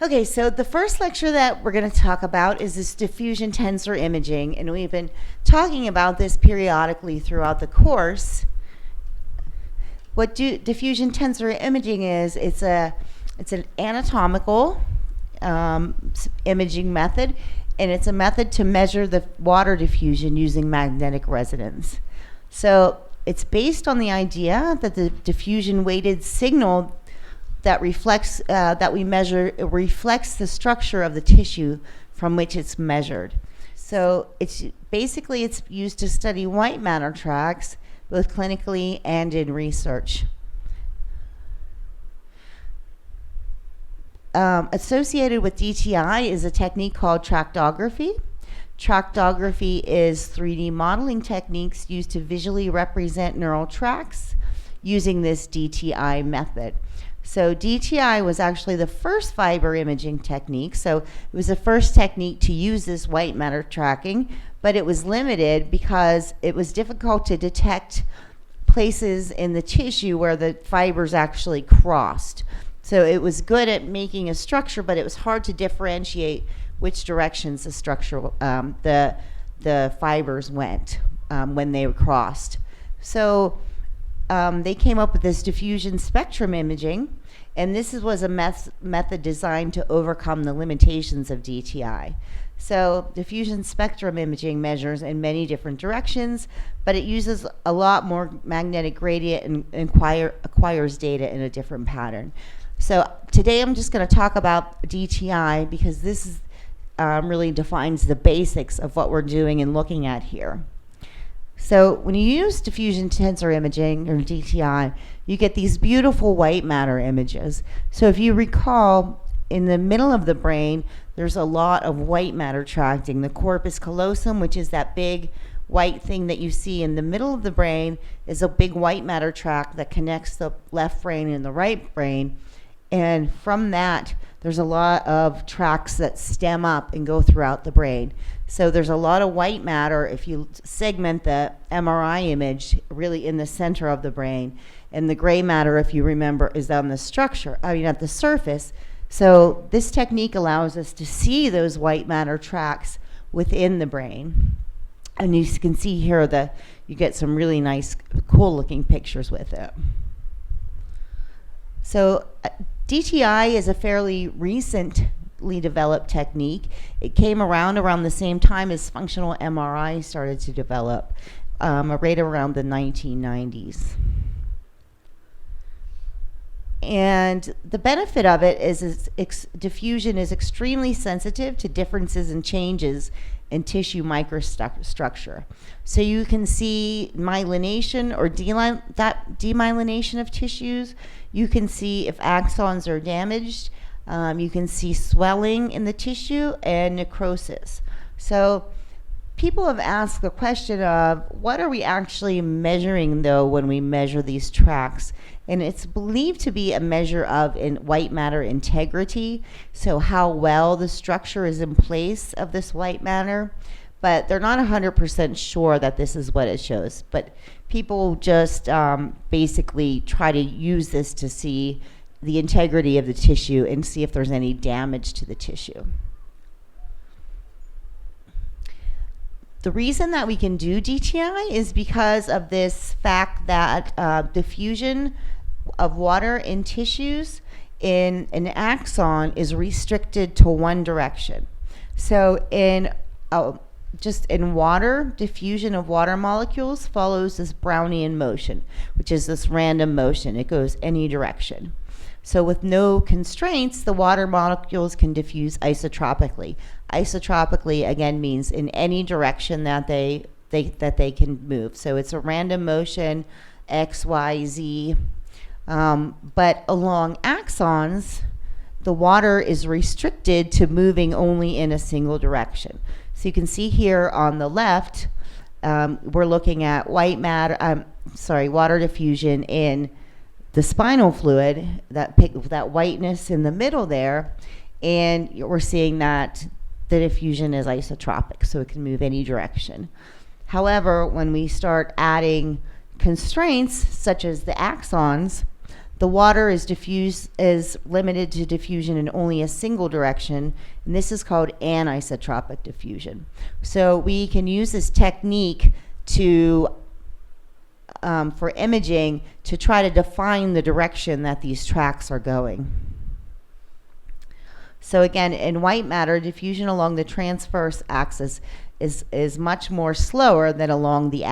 Okay, so the first lecture that we're going to talk about is this diffusion tensor imaging, and we've been talking about this periodically throughout the course. What diffusion tensor imaging is, it's an anatomical imaging method, and it's a method to measure the water diffusion using magnetic resonance. So it's based on the idea that the diffusion weighted signal that reflects that we measure, it reflects the structure of the tissue from which it's measured. So it's used to study white matter tracks, both clinically and in research. Associated with DTI is a technique called tractography. Tractography is 3D modeling techniques used to visually represent neural tracks using this DTI method. So DTI was actually the first fiber imaging technique. So it was the first technique to use this white matter tracking, but it was limited because it was difficult to detect places in the tissue where the fibers actually crossed. So it was good at making a structure, but it was hard to differentiate which directions the structure, the fibers went when they were crossed. So they came up with this diffusion spectrum imaging, and this was a method designed to overcome the limitations of DTI. So diffusion spectrum imaging measures in many different directions, but it uses a lot more magnetic gradient and acquires data in a different pattern. So today I'm just going to talk about DTI because this is, really defines the basics of what we're doing and looking at here. So when you use diffusion tensor imaging, or DTI, you get these beautiful white matter images. So if you recall, in the middle of the brain, there's a lot of white matter tracting. The corpus callosum, which is that big white thing that you see in the middle of the brain, is a big white matter tract that connects the left brain and the right brain. And from that, there's a lot of tracts that stem up and go throughout the brain. So there's a lot of white matter if you segment the MRI image really in the center of the brain. And the gray matter, if you remember, is on the at the surface. So this technique allows us to see those white matter tracts within the brain. And you can see here you get some really nice, cool looking pictures with it. So DTI is a fairly recently developed technique. It came around the same time as functional MRI started to develop, right around the 1990s. And the benefit of it is diffusion is extremely sensitive to differences and changes in tissue microstructure. So you can see myelination or demyelination of tissues. You can see if axons are damaged. You can see swelling in the tissue and necrosis. So people have asked the question of what are we actually measuring though when we measure these tracks? And it's believed to be a measure of white matter integrity, so how well the structure is in place of this white matter. But they're not 100% sure that this is what it shows. But people just basically try to use this to see the integrity of the tissue and see if there's any damage to the tissue. The reason that we can do DTI is because of this fact that diffusion of water in tissues in an axon is restricted to one direction. So just in water, diffusion of water molecules follows this Brownian motion, which is this random motion. It goes any direction. So with no constraints, the water molecules can diffuse isotropically. Isotropically, again, means in any direction that they can move. So it's a random motion, X, Y, Z. But along axons, the water is restricted to moving only in a single direction. So you can see here on the left, we're looking at water diffusion in the spinal fluid, that whiteness in the middle there, and we're seeing that the diffusion is isotropic, so it can move any direction. However, when we start adding constraints, such as the axons, the water is limited to diffusion in only a single direction, and this is called anisotropic diffusion. So we can use this technique to for imaging to try to define the direction that these tracks are going. So again, in white matter, diffusion along the transverse axis is much more slower than along the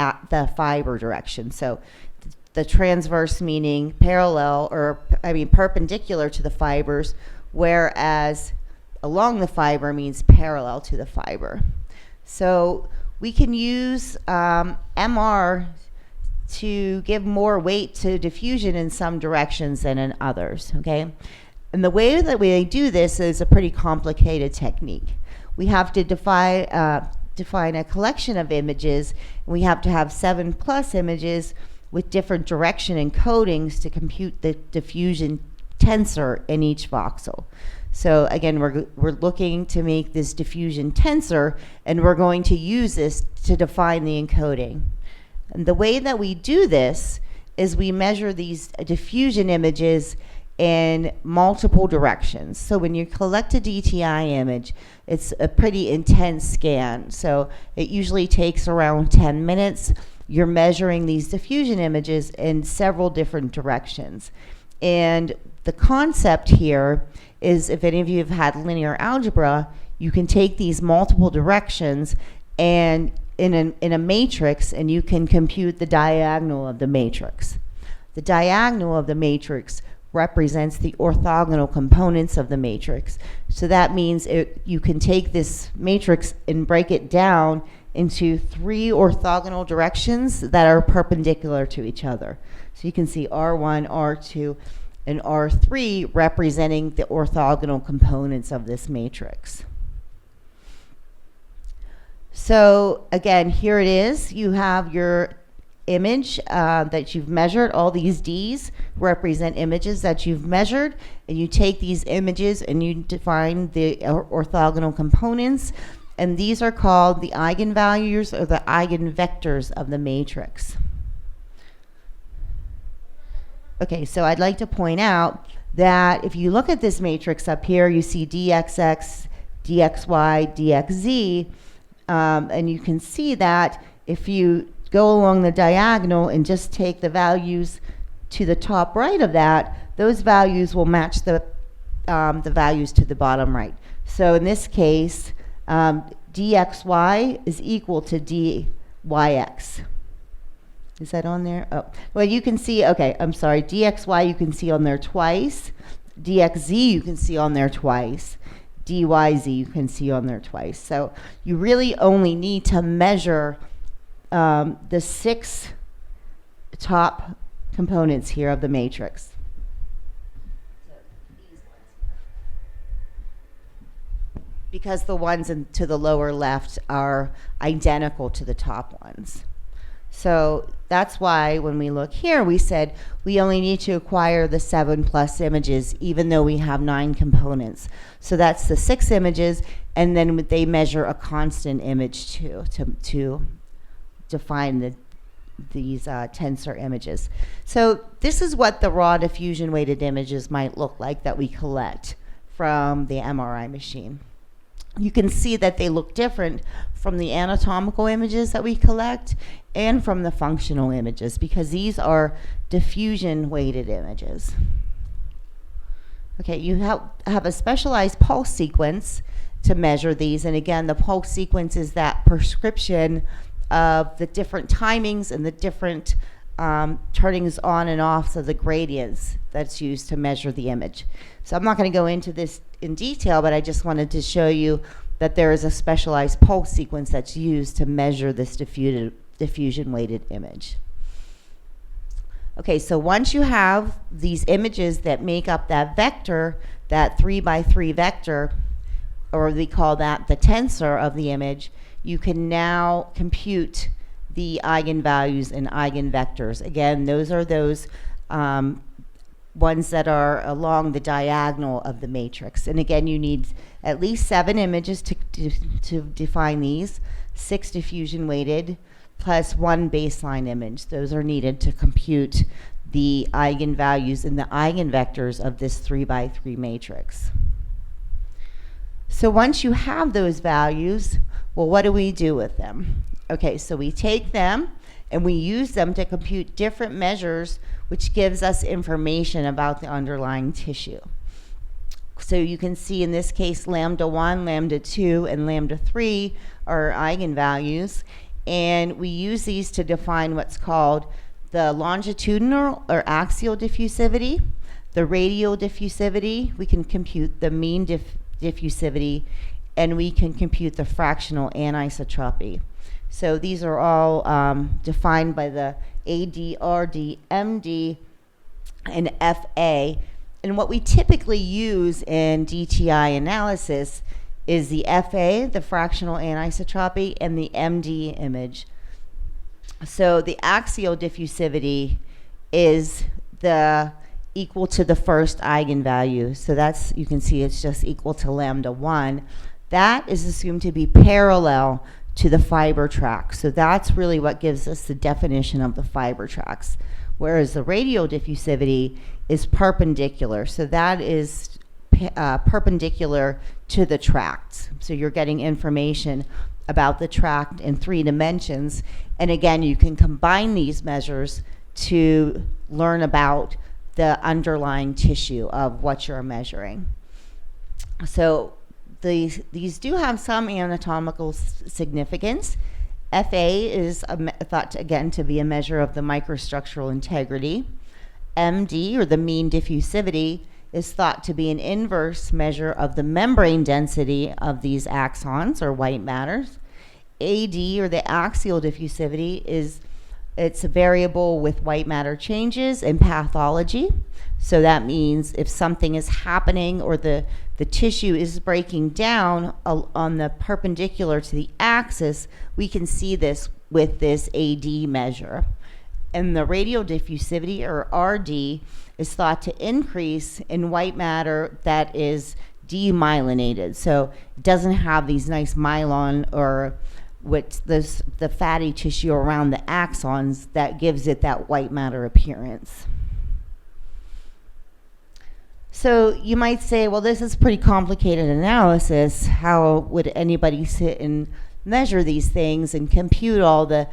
fiber direction. So the transverse meaning parallel, or perpendicular to the fibers, whereas along the fiber means parallel to the fiber. So we can use MR to give more weight to diffusion in some directions than in others, okay? And the way that we do this is a pretty complicated technique. We have to define a collection of images. We have to have 7+ images with different direction encodings to compute the diffusion tensor in each voxel. So again, we're looking to make this diffusion tensor, and we're going to use this to define the encoding. And the way that we do this is we measure these diffusion images in multiple directions. So when you collect a DTI image, it's a pretty intense scan. So it usually takes around 10 minutes. You're measuring these diffusion images in several different directions. And the concept here is, if any of you have had linear algebra, you can take these multiple directions and in a matrix, and you can compute the diagonal of the matrix. The diagonal of the matrix represents the orthogonal components of the matrix. So that means you can take this matrix and break it down into 3 orthogonal directions that are perpendicular to each other. So you can see R1, R2, and R3 representing the orthogonal components of this matrix. So again, here it is. You have your image that you've measured. All these D's represent images that you've measured, and you take these images and you define the orthogonal components, and these are called the eigenvalues or the eigenvectors of the matrix. Okay, so I'd like to point out that if you look at this matrix up here, you see dxx, dxy, dxz, and you can see that if you go along the diagonal and just take the values to the top right of that, those values will match the values to the bottom right. So in this case, dxy is equal to dyx. Is that on there? Oh, well, you can see, okay, I'm sorry, dxy you can see on there twice, dxz you can see on there twice, dyz you can see on there twice. So you really only need to measure the 6 top components here of the matrix. Because the ones to the lower left are identical to the top ones. So that's why when we look here, we said we only need to acquire the 7+ images, even though we have 9 components. So that's the 6 images, and then they measure a constant image too, to define these tensor images. So this is what the raw diffusion weighted images might look like that we collect from the MRI machine. You can see that they look different from the anatomical images that we collect and from the functional images, because these are diffusion weighted images. Okay, you have a specialized pulse sequence to measure these, and again, the pulse sequence is that prescription of the different timings and the different turnings on and off of the gradients that's used to measure the image. So I'm not going to go into this in detail, but I just wanted to show you that there is a specialized pulse sequence that's used to measure this diffusion weighted image. Okay, so once you have these images that make up that vector, that 3x3 vector, or we call that the tensor of the image, you can now compute the eigenvalues and eigenvectors. Again, those are those ones that are along the diagonal of the matrix. And again, you need at least 7 images to define these, 6 diffusion weighted, plus 1 baseline image. Those are needed to compute the eigenvalues and the eigenvectors of this 3x3 matrix. So once you have those values, well, what do we do with them? Okay, so we take them and we use them to compute different measures, which gives us information about the underlying tissue. So you can see in this case, lambda 1, lambda 2, and lambda 3 are eigenvalues. And we use these to define what's called the longitudinal or axial diffusivity, the radial diffusivity. We can compute the mean diffusivity, and we can compute the fractional anisotropy. So these are all defined by the AD, RD, MD, and FA. And what we typically use in DTI analysis is the FA, the fractional anisotropy, and the MD image. So the axial diffusivity is equal to the first eigenvalue. So that's, you can see it's just equal to lambda 1. That is assumed to be parallel to the fiber tract. So that's really what gives us the definition of the fiber tracts. Whereas the radial diffusivity is perpendicular. So that is perpendicular to the tract. So you're getting information about the tract in 3 dimensions. And again, you can combine these measures to learn about the underlying tissue of what you're measuring. So these do have some anatomical significance. FA is thought to, again, to be a measure of the microstructural integrity. MD, or the mean diffusivity, is thought to be an inverse measure of the membrane density of these axons or white matters. AD, or the axial diffusivity, it's a variable with white matter changes in pathology. So that means if something is happening or the tissue is breaking down on the perpendicular to the axis, we can see this with this AD measure. And the radial diffusivity, or RD, is thought to increase in white matter that is demyelinated. So it doesn't have these nice myelin or the fatty tissue around the axons that gives it that white matter appearance. So you might say, well, this is pretty complicated analysis. How would anybody sit and measure these things and compute all the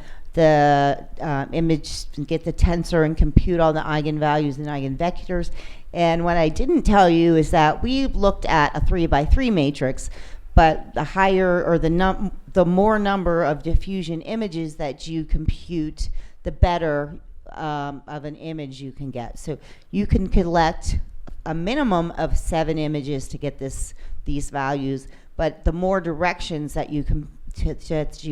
image, and get the tensor and compute all the eigenvalues and eigenvectors? And what I didn't tell you is that we looked at a 3x3 matrix, but the higher or the more number of diffusion images that you compute, the better of an image you can get. So you can collect a minimum of 7 images to get these values, but the more directions that you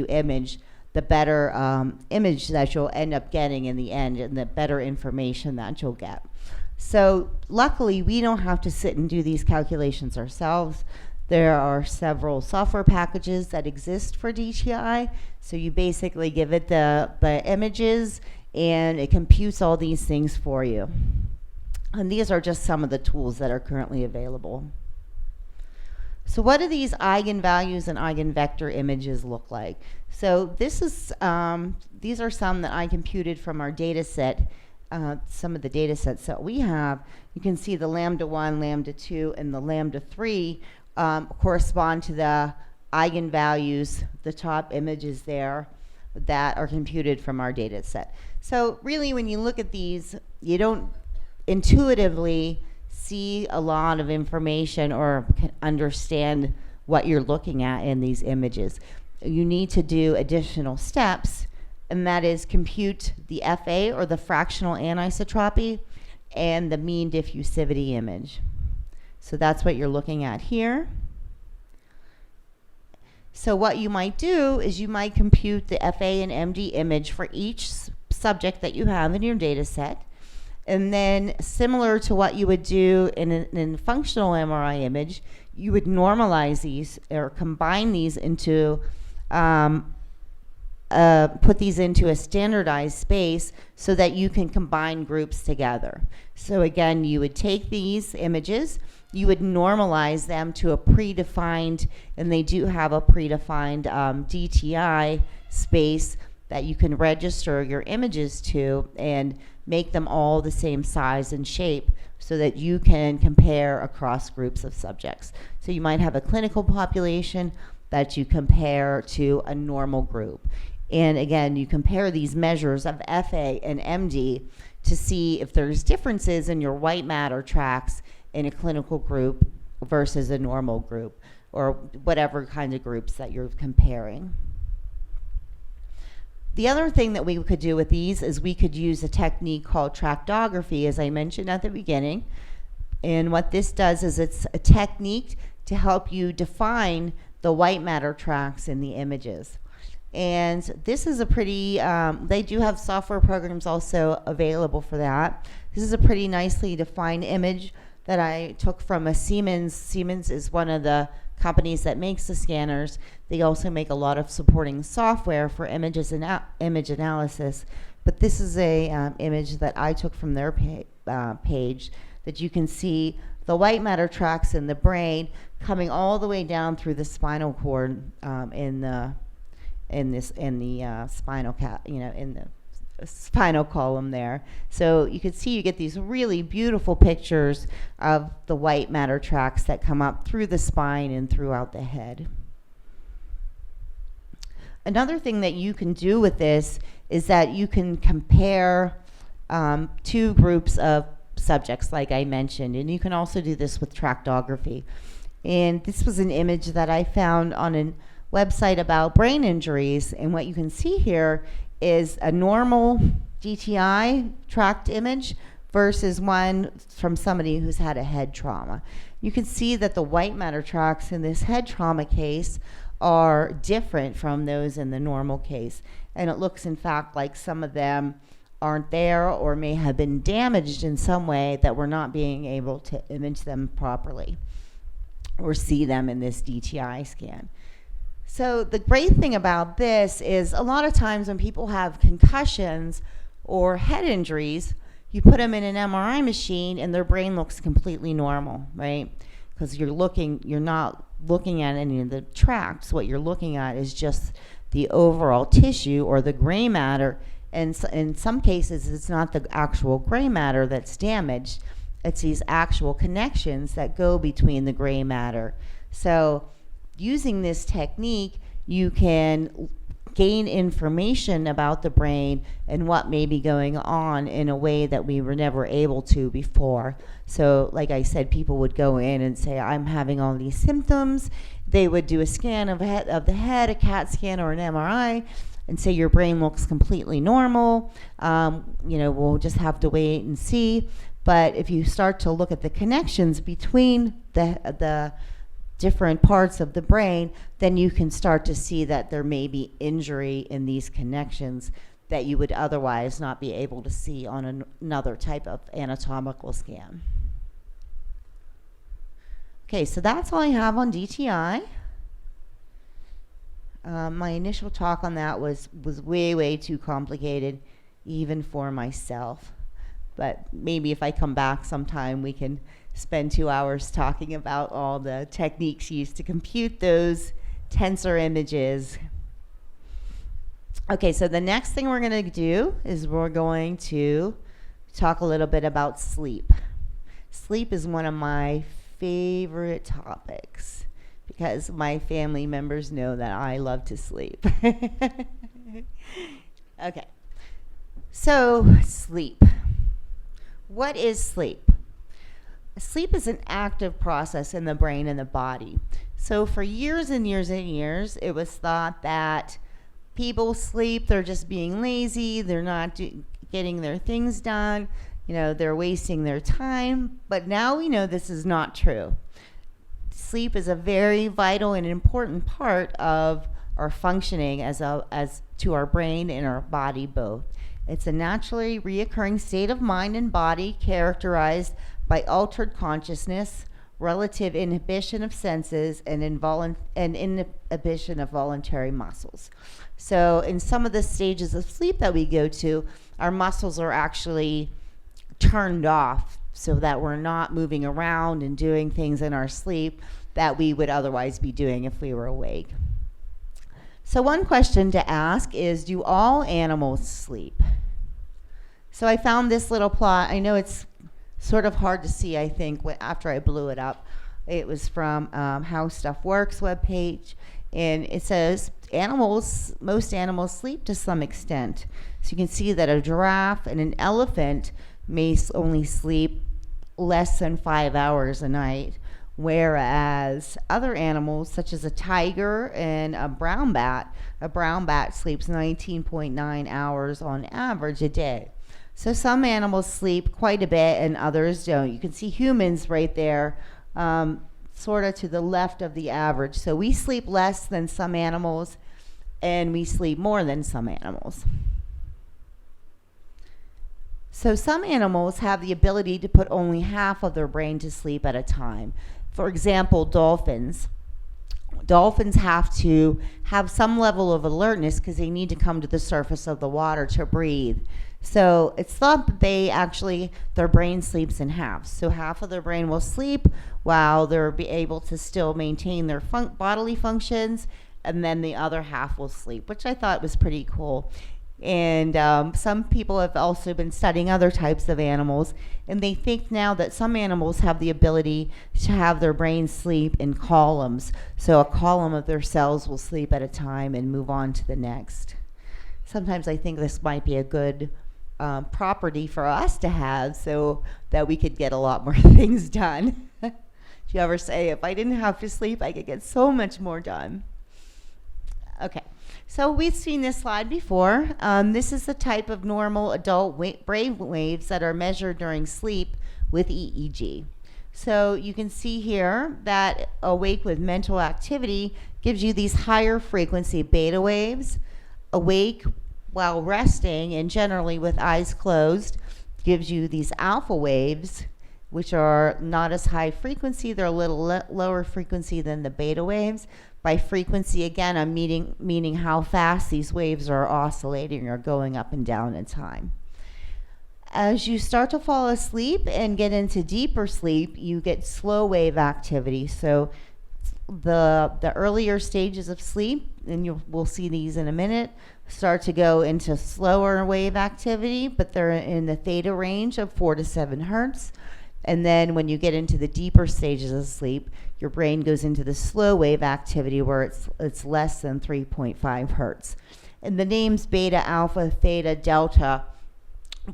image, the better image that you'll end up getting in the end, and the better information that you'll get. So luckily, we don't have to sit and do these calculations ourselves. There are several software packages that exist for DTI. So you basically give it the images, and it computes all these things for you. And these are just some of the tools that are currently available. So what do these eigenvalues and eigenvector images look like? So this is these are some that I computed from our data set, some of the data sets that we have. You can see the lambda 1, lambda 2, and the lambda 3 correspond to the eigenvalues, the top images there, that are computed from our data set. So really, when you look at these, you don't intuitively see a lot of information or can understand what you're looking at in these images. You need to do additional steps, and that is compute the FA, or the fractional anisotropy, and the mean diffusivity image. So that's what you're looking at here. So what you might do is you might compute the FA and MD image for each subject that you have in your data set. And then, similar to what you would do in a functional MRI image, you would normalize these or combine these into, put these into a standardized space so that you can combine groups together. So again, you would take these images, you would normalize them to a predefined, and they do have a predefined DTI space that you can register your images to, and make them all the same size and shape so that you can compare across groups of subjects. So you might have a clinical population that you compare to a normal group. And again, you compare these measures of FA and MD to see if there's differences in your white matter tracks in a clinical group versus a normal group, or whatever kind of groups that you're comparing. The other thing that we could do with these is we could use a technique called tractography, as I mentioned at the beginning. And what this does is it's a technique to help you define the white matter tracks in the images. And this is a pretty, they do have software programs also available for that. This is a pretty nicely defined image that I took from a Siemens. Siemens is one of the companies that makes the scanners. They also make a lot of supporting software for images and image analysis. But this is a image that I took from their page that you can see the white matter tracks in the brain coming all the way down through the spinal cord in the spinal column there. So you can see you get these really beautiful pictures of the white matter tracks that come up through the spine and throughout the head. Another thing that you can do with this is that you can compare two groups of subjects, like I mentioned, and you can also do this with tractography. And this was an image that I found on a website about brain injuries, and what you can see here is a normal DTI tract image versus one from somebody who's had a head trauma. You can see that the white matter tracks in this head trauma case are different from those in the normal case, and it looks in fact like some of them aren't there or may have been damaged in some way that we're not being able to image them properly or see them in this DTI scan. So the great thing about this is a lot of times when people have concussions or head injuries, you put them in an MRI machine and their brain looks completely normal, right? Because you're not looking at any of the tracts. What you're looking at is just the overall tissue or the gray matter. And so in some cases, it's not the actual gray matter that's damaged. It's these actual connections that go between the gray matter. So using this technique, you can gain information about the brain and what may be going on in a way that we were never able to before. So like I said, people would go in and say, I'm having all these symptoms. They would do a scan of the head, a CAT scan or an MRI, and say your brain looks completely normal. We'll just have to wait and see. But if you start to look at the connections between the different parts of the brain, then you can start to see that there may be injury in these connections that you would otherwise not be able to see on another type of anatomical scan. Okay, so that's all I have on DTI. My initial talk on that was way too complicated, even for myself. But maybe if I come back sometime, we can spend 2 hours talking about all the techniques used to compute those tensor images. Okay, so the next thing we're going to do is we're going to talk a little bit about sleep. Sleep is one of my favorite topics because my family members know that I love to sleep. Okay, so sleep. What is sleep? Sleep is an active process in the brain and the body. So for years and years and years, it was thought that people sleep, they're just being lazy, they're not getting their things done, they're wasting their time. But now we know this is not true. Sleep is a very vital and important part of our functioning as to our brain and our body both. It's a naturally reoccurring state of mind and body characterized by altered consciousness, relative inhibition of senses, and inhibition of voluntary muscles. So in some of the stages of sleep that we go to, our muscles are actually turned off so that we're not moving around and doing things in our sleep that we would otherwise be doing if we were awake. So one question to ask is, do all animals sleep? So I found this little plot. I know it's sort of hard to see, I think, after I blew it up. It was from How Stuff Works webpage, and it says most animals sleep to some extent. So you can see that a giraffe and an elephant may only sleep less than 5 hours a night, whereas other animals such as a tiger and a brown bat sleeps 19.9 hours on average a day. So some animals sleep quite a bit and others don't. You can see humans right there, sort of to the left of the average. So we sleep less than some animals and we sleep more than some animals. So some animals have the ability to put only half of their brain to sleep at a time. For example, dolphins. Dolphins have to have some level of alertness because they need to come to the surface of the water to breathe. So it's thought that their brain sleeps in half. So half of their brain will sleep while they're be able to still maintain their bodily functions, and then the other half will sleep, which I thought was pretty cool. And some people have also been studying other types of animals, and they think now that some animals have the ability to have their brain sleep in columns. So a column of their cells will sleep at a time and move on to the next. Sometimes I think this might be a good property for us to have so that we could get a lot more things done. Do you ever say, if I didn't have to sleep, I could get so much more done? Okay. So we've seen this slide before. This is the type of normal adult brain waves that are measured during sleep with EEG. So you can see here that awake with mental activity gives you these higher frequency beta waves. Awake while resting and generally with eyes closed gives you these alpha waves, which are not as high frequency. They're a little lower frequency than the beta waves. By frequency, again, I'm meaning how fast these waves are oscillating or going up and down in time. As you start to fall asleep and get into deeper sleep, you get slow wave activity. So the earlier stages of sleep, and we'll see these in a minute, start to go into slower wave activity, but they're in the theta range of 4 to 7 hertz. And then when you get into the deeper stages of sleep, your brain goes into the slow wave activity where it's less than 3.5 hertz. And the names beta, alpha, theta, delta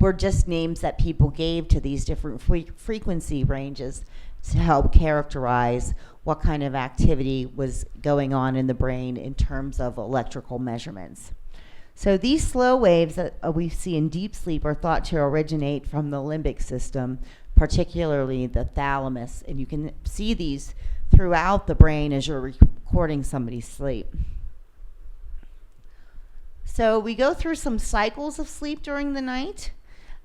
were just names that people gave to these different frequency ranges to help characterize what kind of activity was going on in the brain in terms of electrical measurements. So these slow waves that we see in deep sleep are thought to originate from the limbic system, particularly the thalamus, and you can see these throughout the brain as you're recording somebody's sleep. So we go through some cycles of sleep during the night.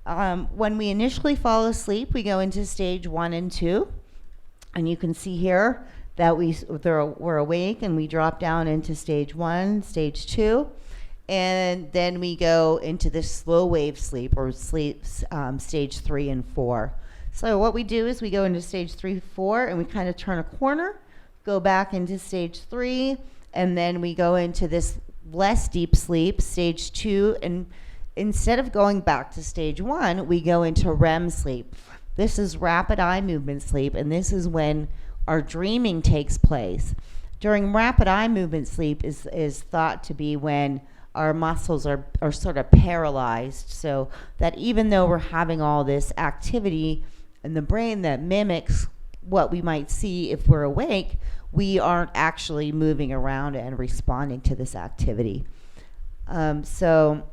When we initially fall asleep, we go into stage 1 and 2, and you can see here that we're awake and we drop down into stage 1, stage 2, and then we go into this slow wave sleep or sleep stage 3 and 4. So what we do is we go into stage 3, 4, and we kind of turn a corner, go back into stage 3, and then we go into this less deep sleep, stage 2, and instead of going back to stage 1, we go into REM sleep. This is rapid eye movement sleep, and this is when our dreaming takes place. During rapid eye movement sleep is thought to be when our muscles are sort of paralyzed, so that even though we're having all this activity in the brain that mimics what we might see if we're awake, we aren't actually moving around and responding to this activity. So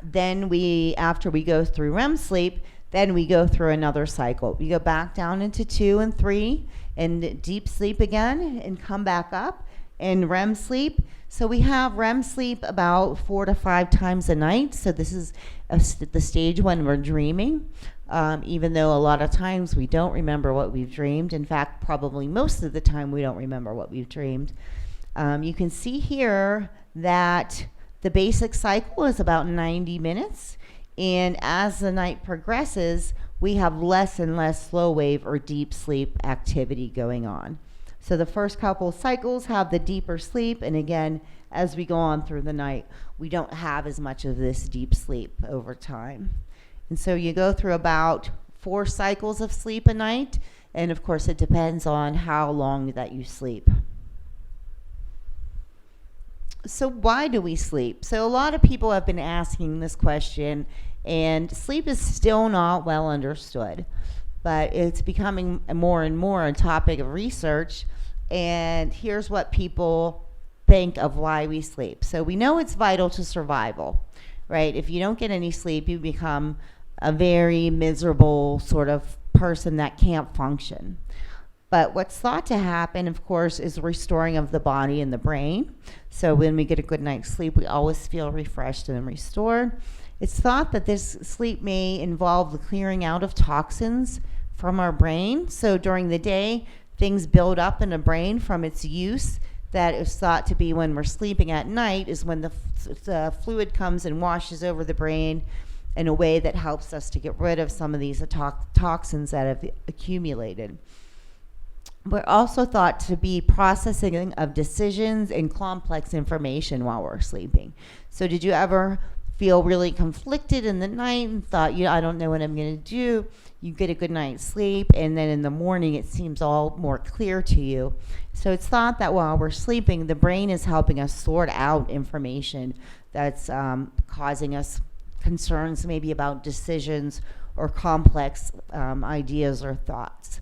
then after we go through REM sleep, then we go through another cycle. We go back down into 2 and 3 and deep sleep again and come back up in REM sleep. So we have REM sleep about 4 to 5 times a night. So this is the stage when we're dreaming. Even though a lot of times we don't remember what we've dreamed. In fact, probably most of the time we don't remember what we've dreamed. You can see here that the basic cycle is about 90 minutes. And as the night progresses, we have less and less slow wave or deep sleep activity going on. So the first couple cycles have the deeper sleep. And again, as we go on through the night, we don't have as much of this deep sleep over time. And so you go through about 4 cycles of sleep a night, and of course it depends on how long that you sleep. So why do we sleep? So a lot of people have been asking this question, and sleep is still not well understood, but it's becoming more and more a topic of research. And here's what people think of why we sleep. So we know it's vital to survival, right? If you don't get any sleep, you become a very miserable sort of person that can't function. But what's thought to happen, of course, is restoring of the body and the brain. So when we get a good night's sleep, we always feel refreshed and restored. It's thought that this sleep may involve the clearing out of toxins from our brain. So during the day, things build up in the brain from its use. That is thought to be when we're sleeping at night is when the fluid comes and washes over the brain in a way that helps us to get rid of some of these toxins that have accumulated. We're also thought to be processing of decisions and complex information while we're sleeping. So did you ever feel really conflicted in the night and thought, I don't know what I'm going to do? You get a good night's sleep, and then in the morning it seems all more clear to you. So it's thought that while we're sleeping, the brain is helping us sort out information that's causing us concerns maybe about decisions or complex ideas or thoughts.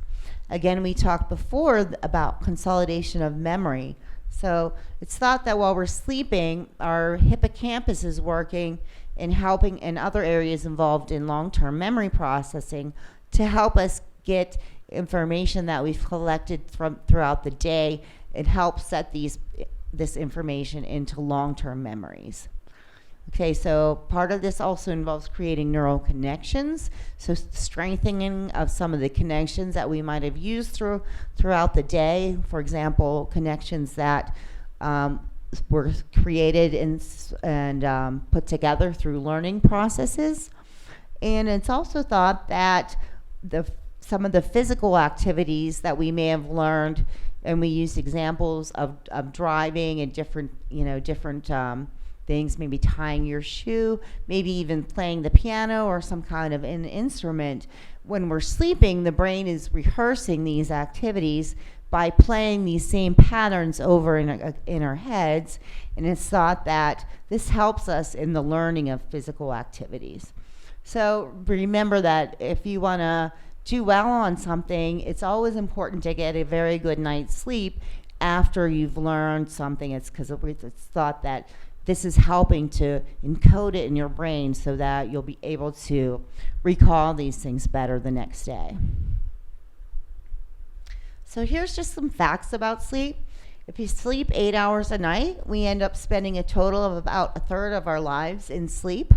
Again, we talked before about consolidation of memory. So it's thought that while we're sleeping, our hippocampus is working and helping in other areas involved in long-term memory processing to help us get information that we've collected from throughout the day and help set this information into long-term memories. Okay, so part of this also involves creating neural connections, so strengthening of some of the connections that we might have used throughout the day. For example, connections that were created and put together through learning processes. And it's also thought that some of the physical activities that we may have learned, and we used examples of driving and different things, maybe tying your shoe, maybe even playing the piano or some kind of an instrument. When we're sleeping, the brain is rehearsing these activities by playing these same patterns over in our heads, and it's thought that this helps us in the learning of physical activities. So remember that if you want to do well on something, it's always important to get a very good night's sleep after you've learned something. It's because it's thought that this is helping to encode it in your brain so that you'll be able to recall these things better the next day. So here's just some facts about sleep. If you sleep 8 hours a night, we end up spending a total of about a third of our lives in sleep.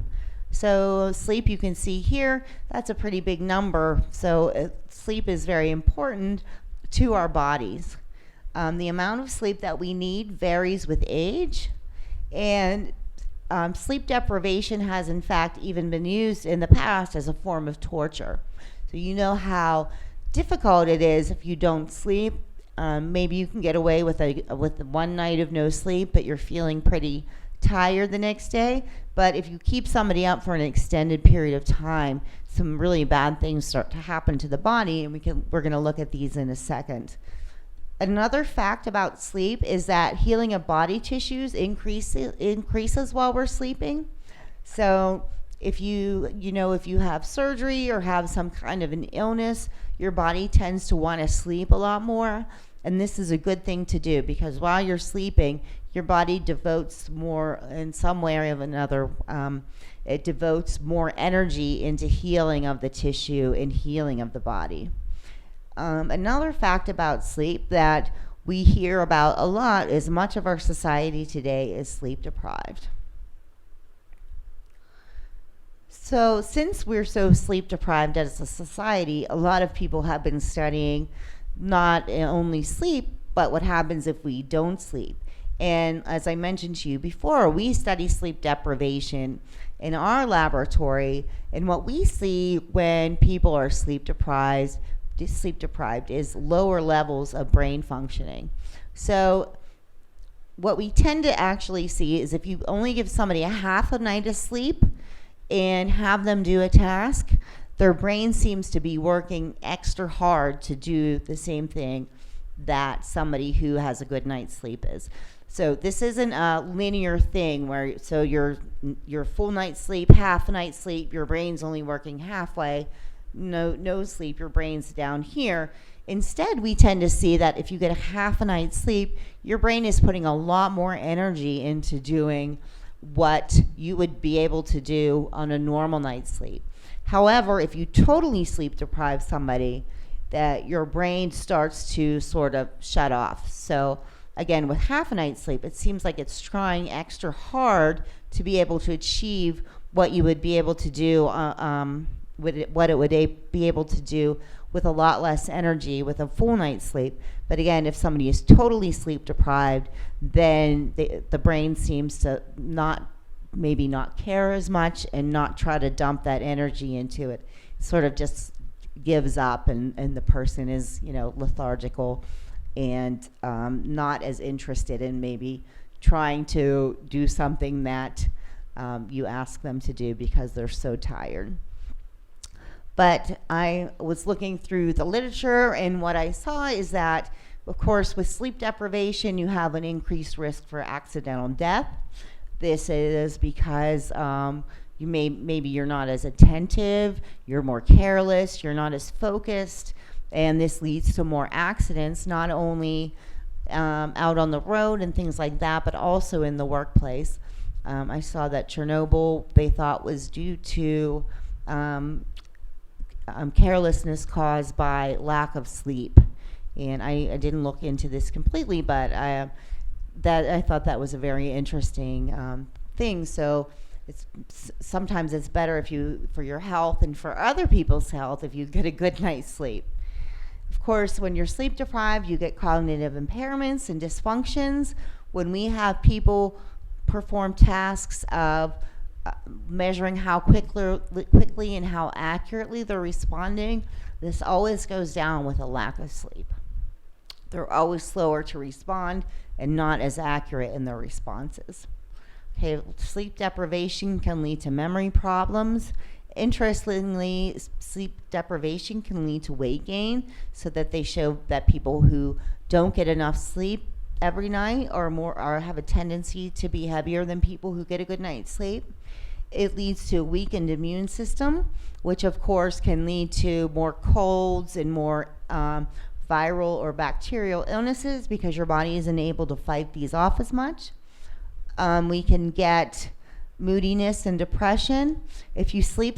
So sleep, you can see here, that's a pretty big number. So sleep is very important to our bodies. The amount of sleep that we need varies with age. And sleep deprivation has in fact even been used in the past as a form of torture. So you know how difficult it is if you don't sleep. Maybe you can get away with one night of no sleep, but you're feeling pretty tired the next day. But if you keep somebody up for an extended period of time, some really bad things start to happen to the body, and we're going to look at these in a second. Another fact about sleep is that healing of body tissues increases while we're sleeping. So if you have surgery or have some kind of an illness, your body tends to want to sleep a lot more. And this is a good thing to do because while you're sleeping, your body devotes more, in some way or another, it devotes more energy into healing of the tissue and healing of the body. Another fact about sleep that we hear about a lot is much of our society today is sleep deprived. So since we're so sleep deprived as a society, a lot of people have been studying not only sleep, but what happens if we don't sleep. And as I mentioned to you before, we study sleep deprivation in our laboratory, and what we see when people are sleep deprived is lower levels of brain functioning. So what we tend to actually see is if you only give somebody a half a night of sleep, and have them do a task, their brain seems to be working extra hard to do the same thing that somebody who has a good night's sleep is. So this isn't a linear thing where your full night's sleep, half a night's sleep, your brain's only working halfway, no sleep, your brain's down here. Instead, we tend to see that if you get a half a night's sleep, your brain is putting a lot more energy into doing what you would be able to do on a normal night's sleep. However, if you totally sleep deprive somebody, that your brain starts to sort of shut off. So again, with half a night's sleep, it seems like it's trying extra hard to be able to achieve what you would be able to do, what it would be able to do with a lot less energy with a full night's sleep. But again, if somebody is totally sleep deprived, then the brain seems to maybe not care as much and not try to dump that energy into it. It sort of just gives up, and the person is, lethargical and not as interested in maybe trying to do something that you ask them to do because they're so tired. But I was looking through the literature, and what I saw is that, of course, with sleep deprivation, you have an increased risk for accidental death. This is because maybe you're not as attentive, you're more careless, you're not as focused, and this leads to more accidents, not only out on the road and things like that, but also in the workplace. I saw that Chernobyl, they thought, was due to carelessness caused by lack of sleep. And I didn't look into this completely, but I thought that was a very interesting thing. So sometimes it's better for your health and for other people's health if you get a good night's sleep. Of course, when you're sleep deprived, you get cognitive impairments and dysfunctions. When we have people perform tasks of measuring how quickly and how accurately they're responding, this always goes down with a lack of sleep. They're always slower to respond and not as accurate in their responses. Okay, sleep deprivation can lead to memory problems. Interestingly, sleep deprivation can lead to weight gain, so that they show that people who don't get enough sleep every night or have a tendency to be heavier than people who get a good night's sleep. It leads to a weakened immune system, which of course can lead to more colds and more viral or bacterial illnesses because your body isn't able to fight these off as much. We can get moodiness and depression. If you sleep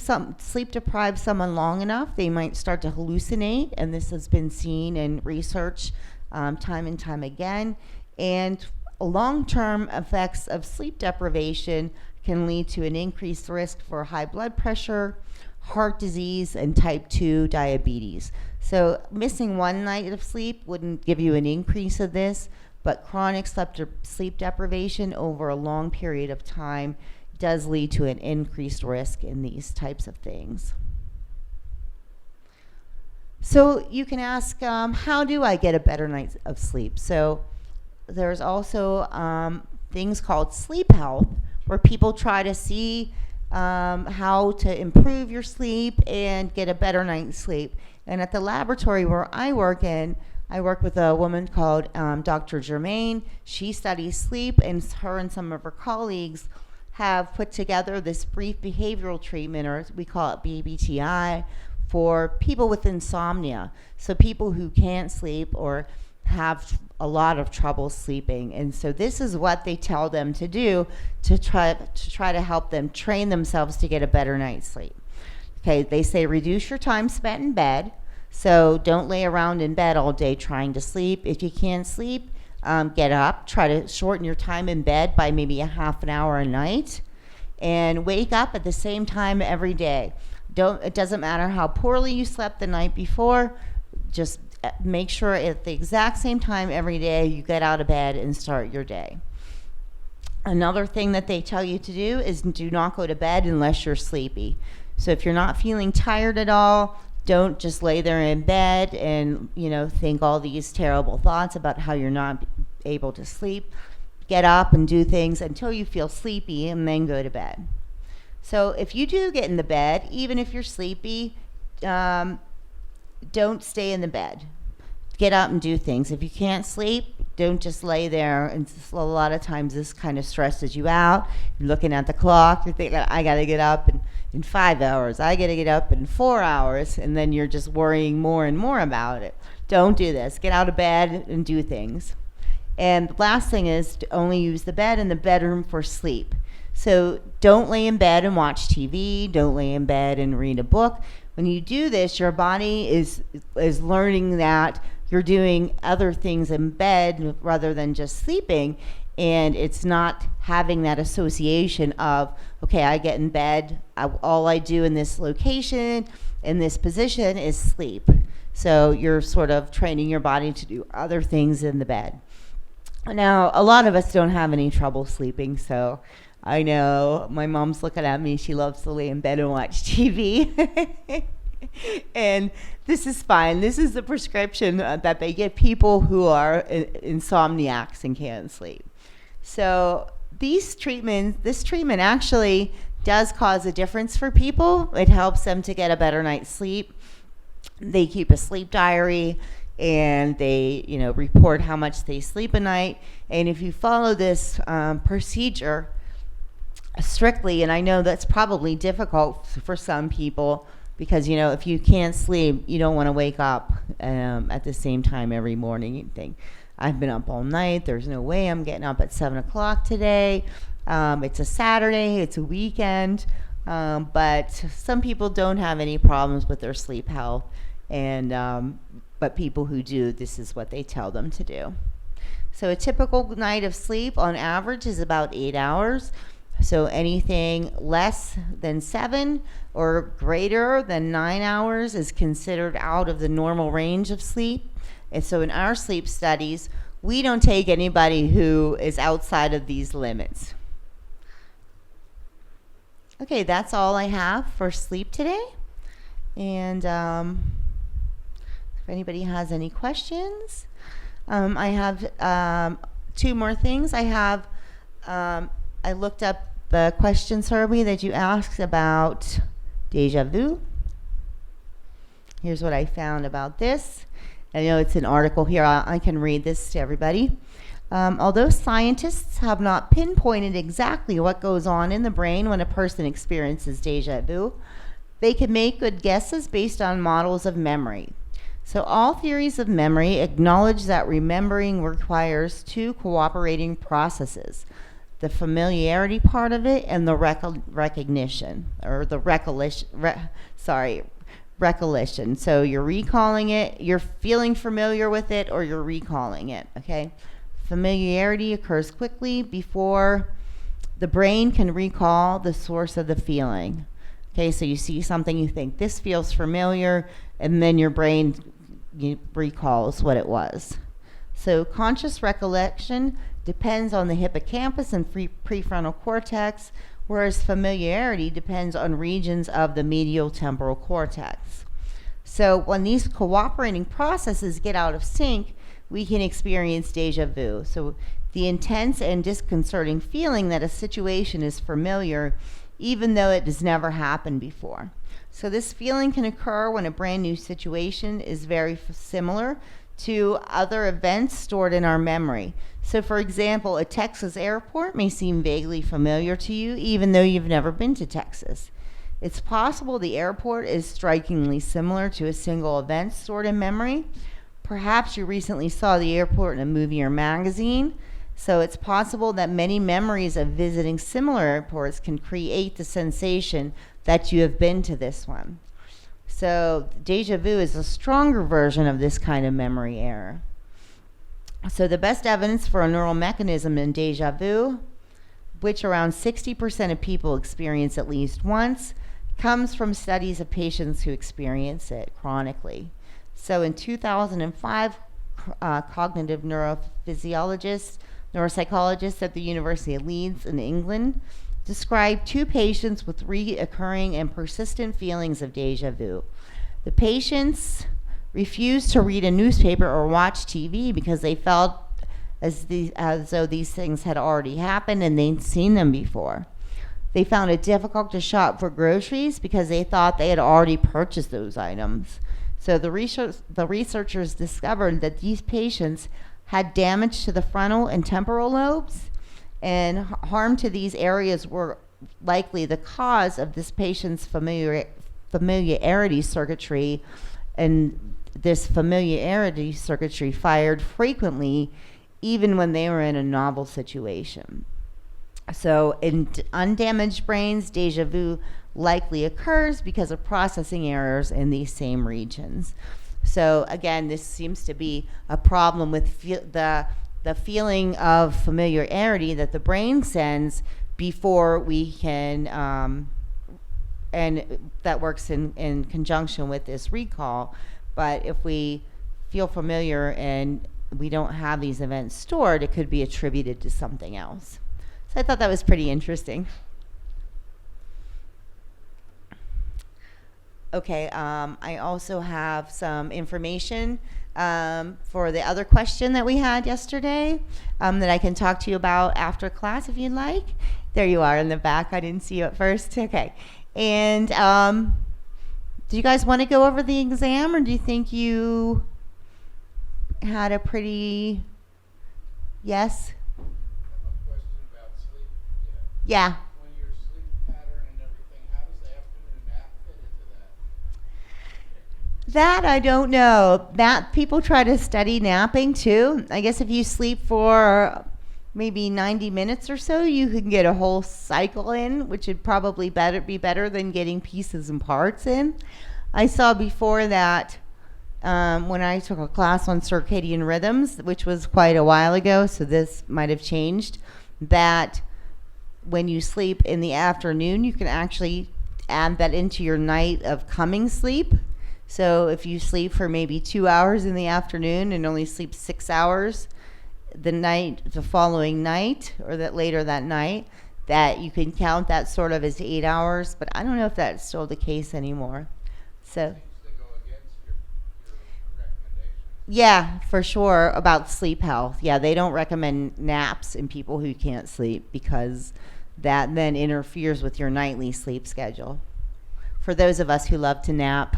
deprive someone long enough, they might start to hallucinate, and this has been seen in research time and time again. And long-term effects of sleep deprivation can lead to an increased risk for high blood pressure, heart disease, and type 2 diabetes. So missing one night of sleep wouldn't give you an increase of this, but chronic sleep deprivation over a long period of time does lead to an increased risk in these types of things. So you can ask, how do I get a better night of sleep? So there's also things called sleep health, where people try to see how to improve your sleep and get a better night's sleep. And at the laboratory where I work with a woman called Dr. Germain. She studies sleep, and her and some of her colleagues have put together this brief behavioral treatment, or we call it BBTI, for people with insomnia. So people who can't sleep or have a lot of trouble sleeping. And so this is what they tell them to do to try to help them train themselves to get a better night's sleep. Okay, they say reduce your time spent in bed. So don't lay around in bed all day trying to sleep. If you can't sleep, get up. Try to shorten your time in bed by maybe a half an hour a night. And wake up at the same time every day. It doesn't matter how poorly you slept the night before. Just make sure at the exact same time every day you get out of bed and start your day. Another thing that they tell you to do is do not go to bed unless you're sleepy. So if you're not feeling tired at all, don't just lay there in bed and, think all these terrible thoughts about how you're not able to sleep. Get up and do things until you feel sleepy and then go to bed. So if you do get in the bed, even if you're sleepy, don't stay in the bed. Get up and do things. If you can't sleep, don't just lay there. And a lot of times this kind of stresses you out. You're looking at the clock. You're thinking, I got to get up in 5 hours. I got to get up in 4 hours. And then you're just worrying more and more about it. Don't do this. Get out of bed and do things. And the last thing is to only use the bed and the bedroom for sleep. So don't lay in bed and watch TV. Don't lay in bed and read a book. When you do this, your body is learning that you're doing other things in bed rather than just sleeping, and it's not having that association of, okay, I get in bed, all I do in this location, in this position is sleep. So you're sort of training your body to do other things in the bed. Now, a lot of us don't have any trouble sleeping, so I know my mom's looking at me. She loves to lay in bed and watch TV. And this is fine. This is the prescription that they give people who are insomniacs and can't sleep. So this treatment actually does cause a difference for people. It helps them to get a better night's sleep. They keep a sleep diary, and they, report how much they sleep a night. And if you follow this procedure strictly, and I know that's probably difficult for some people, because, if you can't sleep, you don't want to wake up at the same time every morning. You think, I've been up all night. There's no way I'm getting up at 7 o'clock today. It's a Saturday. It's a weekend. But some people don't have any problems with their sleep health. But people who do, this is what they tell them to do. So a typical night of sleep on average is about 8 hours. So anything less than 7 or greater than 9 hours is considered out of the normal range of sleep. And so in our sleep studies, we don't take anybody who is outside of these limits. Okay, that's all I have for sleep today. And if anybody has any questions, I have 2 more things. I looked up the question survey that you asked about deja vu. Here's what I found about this. I know it's an article here. I can read this to everybody. Although scientists have not pinpointed exactly what goes on in the brain when a person experiences deja vu, they can make good guesses based on models of memory. So all theories of memory acknowledge that remembering requires 2 cooperating processes: the familiarity part of it and the recollection. So you're recalling it, you're feeling familiar with it, or you're recalling it, okay? Familiarity occurs quickly before the brain can recall the source of the feeling. Okay, so you see something, you think, this feels familiar, and then your brain recalls what it was. So conscious recollection depends on the hippocampus and prefrontal cortex, whereas familiarity depends on regions of the medial temporal cortex. So when these cooperating processes get out of sync, we can experience deja vu. So the intense and disconcerting feeling that a situation is familiar, even though it has never happened before. So this feeling can occur when a brand new situation is very similar to other events stored in our memory. So for example, a Texas airport may seem vaguely familiar to you, even though you've never been to Texas. It's possible the airport is strikingly similar to a single event stored in memory. Perhaps you recently saw the airport in a movie or magazine. So it's possible that many memories of visiting similar airports can create the sensation that you have been to this one. So deja vu is a stronger version of this kind of memory error. So the best evidence for a neural mechanism in deja vu, which around 60% of people experience at least once, comes from studies of patients who experience it chronically. So in 2005, cognitive neurophysiologists, neuropsychologists at the University of Leeds in England described 2 patients with reoccurring and persistent feelings of deja vu. The patients refused to read a newspaper or watch TV because they felt as though these things had already happened and they'd seen them before. they found it difficult to shop for groceries because they thought they had already purchased those items. So the researchers discovered that these patients had damage to the frontal and temporal lobes, and harm to these areas were likely the cause of this patient's familiarity circuitry, and this familiarity circuitry fired frequently even when they were in a novel situation. So in undamaged brains, deja vu likely occurs because of processing errors in these same regions. So again, this seems to be a problem with the feeling of familiarity that the brain sends before we can, and that works in conjunction with this recall. But if we feel familiar and we don't have these events stored, it could be attributed to something else. So I thought that was pretty interesting. Okay, I also have some information for the other question that we had yesterday that I can talk to you about after class if you'd like. There you are in the back. I didn't see you at first. Okay. And do you guys want to go over the exam, or do you think you had a pretty... Yes? I have a question about sleep. Yeah. When your sleep pattern and everything, how does the afternoon nap fit into that? That I don't know. That people try to study napping too. I guess if you sleep for maybe 90 minutes or so, you can get a whole cycle in, which would probably be better than getting pieces and parts in. I saw before that when I took a class on circadian rhythms, which was quite a while ago, so this might have changed, that when you sleep in the afternoon, you can actually add that into your night of coming sleep. So if you sleep for maybe 2 hours in the afternoon and only sleep 6 hours the following night, or that later that night, that you can count that sort of as 8 hours. But I don't know if that's still the case anymore. So Seems to go against your recommendations. yeah, for sure, about sleep health. Yeah, they don't recommend naps in people who can't sleep because that then interferes with your nightly sleep schedule. For those of us who love to nap.